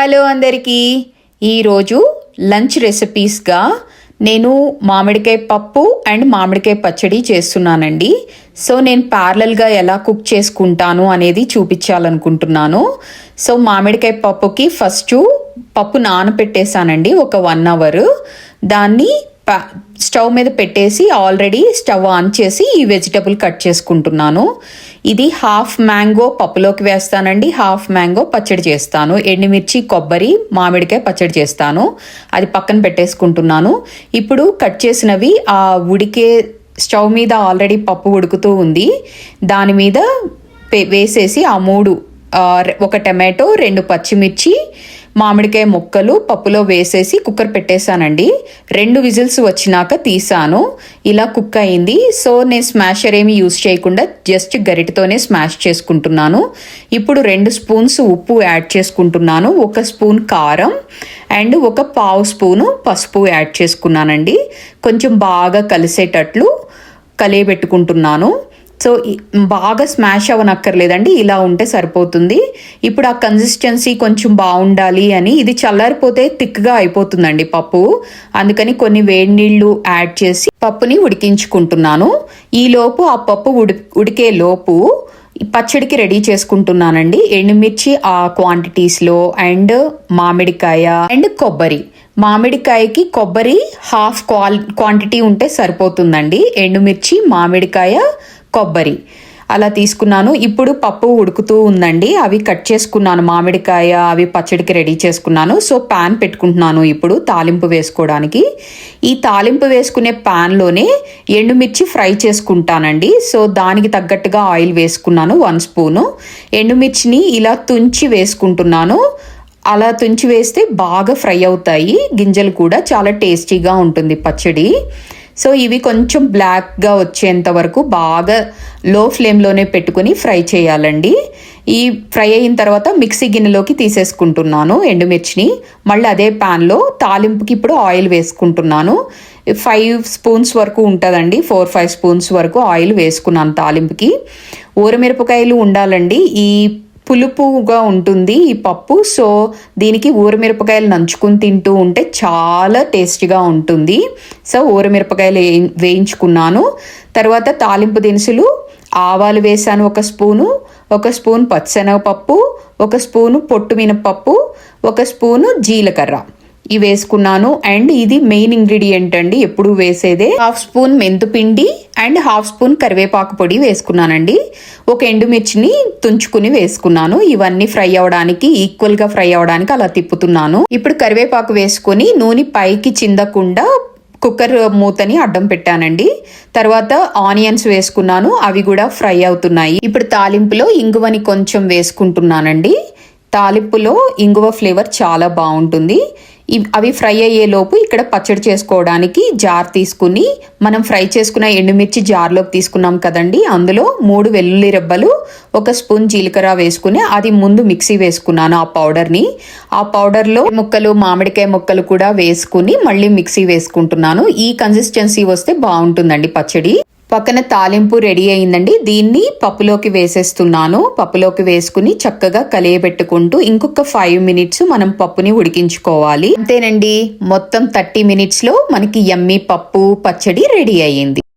Hello అందరికీ, ఈరోజు lunch రెసిపీస్గా నేను మామిడికాయ పప్పు అండ్ మామిడికాయ పచ్చడి చేస్తున్నానండి. సో నేను ప్యారలల్గా ఎలా కుక్ చేసుకుంటాను అనేది చూపించాలనుకుంటున్నాను. సో మామిడికాయ పప్పుకి ఫస్ట్ పప్పు నానపెట్టేశానండి ఒక 1 అవర్. దాన్ని స్టవ్ మీద పెట్టేసి ఆల్రెడీ స్టవ్ ఆన్ చేసి ఈ వెజిటబుల్ కట్ చేసుకుంటున్నాను. ఇది హాఫ్ మ్యాంగో పప్పులోకి వేస్తానండి, హాఫ్ మ్యాంగో పచ్చడి చేస్తాను. ఎండుమిర్చి, కొబ్బరి, మామిడికాయ పచ్చడి చేస్తాను. అది పక్కన పెట్టేసుకుంటున్నాను. ఇప్పుడు కట్ చేసినవి ఆ ఉడికే స్టవ్ మీద ఆల్రెడీ పప్పు ఉడుకుతూ ఉంది, దాని మీద వేసేసి ఆ 3 ఒక టమాటో, 2 పచ్చిమిర్చి, మామిడికాయ ముక్కలు పప్పులో వేసేసి కుక్కర్ పెట్టేశానండి. 2 విజిల్స్ వచ్చినాక తీసాను. ఇలా కుక్ అయింది. సో నేను స్మాషర్ ఏమి యూజ్ చేయకుండా జస్ట్ గరిటతోనే స్మాష్ చేసుకుంటున్నాను. ఇప్పుడు 2 స్పూన్స్ ఉప్పు యాడ్ చేసుకుంటున్నాను, 1 స్పూన్ కారం అండ్ 1/2 స్పూను పసుపు యాడ్ చేసుకున్నానండి. కొంచెం బాగా కలిసేటట్లు కలియబెట్టుకుంటున్నాను. సో బాగా స్మాష్ అవ్వనక్కర్లేదండి, ఇలా ఉంటే సరిపోతుంది. ఇప్పుడు ఆ కన్సిస్టెన్సీ కొంచెం బాగుండాలి అని, ఇది చల్లారిపోతే థిక్గా అయిపోతుందండి పప్పు. అందుకని కొన్ని వేడి నీళ్లు యాడ్ చేసి పప్పుని ఉడికించుకుంటున్నాను. ఈలోపు ఆ పప్పు ఉడికే లోపు పచ్చడికి రెడీ చేసుకుంటున్నానండి. ఎండుమిర్చి ఆ క్వాంటిటీస్లో అండ్ మామిడికాయ అండ్ కొబ్బరి. మామిడికాయకి కొబ్బరి హాఫ్ క్వాంటిటీ ఉంటే సరిపోతుందండి. ఎండుమిర్చి, మామిడికాయ, కొబ్బరి అలా తీసుకున్నాను. ఇప్పుడు పప్పు ఉడుకుతూ ఉందండి, అవి కట్ చేసుకున్నాను. మామిడికాయ అవి పచ్చడికి రెడీ చేసుకున్నాను. సో ప్యాన్ పెట్టుకుంటున్నాను ఇప్పుడు తాలింపు వేసుకోవడానికి. ఈ తాలింపు వేసుకునే ప్యాన్లోనే ఎండుమిర్చి ఫ్రై చేసుకుంటానండి. సో దానికి తగ్గట్టుగా ఆయిల్ వేసుకున్నాను 1 స్పూను. ఎండుమిర్చిని ఇలా తుంచి వేసుకుంటున్నాను. అలా తుంచి వేస్తే బాగా ఫ్రై అవుతాయి, గింజలు కూడా చాలా టేస్టీగా ఉంటుంది పచ్చడి. సో ఇవి కొంచెం బ్లాక్గా వచ్చేంత వరకు బాగా లో ఫ్లేమ్లోనే పెట్టుకుని ఫ్రై చేయాలండి. ఈ ఫ్రై అయిన తర్వాత మిక్సీ గిన్నెలోకి తీసేసుకుంటున్నాను ఎండుమిర్చిని. మళ్ళీ అదే ప్యాన్లో తాలింపుకి ఇప్పుడు ఆయిల్ వేసుకుంటున్నాను. 5 స్పూన్స్ వరకు ఉంటుందండి, 4-5 స్పూన్స్ వరకు ఆయిల్ వేసుకున్నాను తాలింపుకి. ఊరమిరపకాయలు ఉండాలండి, ఈ పులుపుగా ఉంటుంది ఈ పప్పు. సో దీనికి ఊరమిరపకాయలు నంచుకుని తింటూ ఉంటే చాలా టేస్టీగా ఉంటుంది. సో ఊరమిరపకాయలు వేయించుకున్నాను. తర్వాత తాలింపు దినుసులు, ఆవాలు వేసాను 1 స్పూను, 1 స్పూన్ పచ్చిశనగపప్పు, 1 స్పూను పొట్టు మినపప్పు, 1 స్పూను జీలకర్ర ఇవి వేసుకున్నాను. అండ్ ఇది మెయిన్ ఇంగ్రీడియంట్ అండి, ఎప్పుడు వేసేదే. 1/2 స్పూన్ మెంతుపిండి అండ్ 1/2 స్పూన్ కరివేపాకు పొడి వేసుకున్నానండి. 1 ఎండుమిర్చిని తుంచుకుని వేసుకున్నాను. ఇవన్నీ ఫ్రై అవ్వడానికి, ఈక్వల్గా ఫ్రై అవ్వడానికి అలా తిప్పుతున్నాను. ఇప్పుడు కరివేపాకు వేసుకొని నూనె పైకి చిందకుండా కుక్కర్ మూతని అడ్డం పెట్టానండి. తర్వాత ఆనియన్స్ వేసుకున్నాను, అవి కూడా ఫ్రై అవుతున్నాయి. ఇప్పుడు తాలింపులో ఇంగువని కొంచెం వేసుకుంటున్నానండి. తాలింపులో ఇంగువ ఫ్లేవర్ చాలా బాగుంటుంది. అవి ఫ్రై అయ్యేలోపు ఇక్కడ పచ్చడి చేసుకోవడానికి జార్ తీసుకుని, మనం ఫ్రై చేసుకున్న ఎండుమిర్చి జార్లోకి తీసుకున్నాం కదండి, అందులో 3 వెల్లుల్లి రెబ్బలు, 1 స్పూన్ జీలకర్ర వేసుకుని అది ముందు మిక్సీ వేసుకున్నాను ఆ పౌడర్ని. ఆ పౌడర్లో ముక్కలు, మామిడికాయ ముక్కలు కూడా వేసుకుని మళ్ళీ మిక్సీ వేసుకుంటున్నాను. ఈ కన్సిస్టెన్సీ వస్తే బాగుంటుందండి పచ్చడి. పక్కన తాలింపు రెడీ అయిందండి, దీన్ని పప్పులోకి వేసేస్తున్నాను. పప్పులోకి వేసుకుని చక్కగా కలియబెట్టుకుంటూ ఇంకొక 5 మినిట్స్ మనం పప్పుని ఉడికించుకోవాలి. అంతేనండి, మొత్తం 30 మినిట్స్లో మనకి యమ్మీ పప్పు పచ్చడి రెడీ అయ్యింది.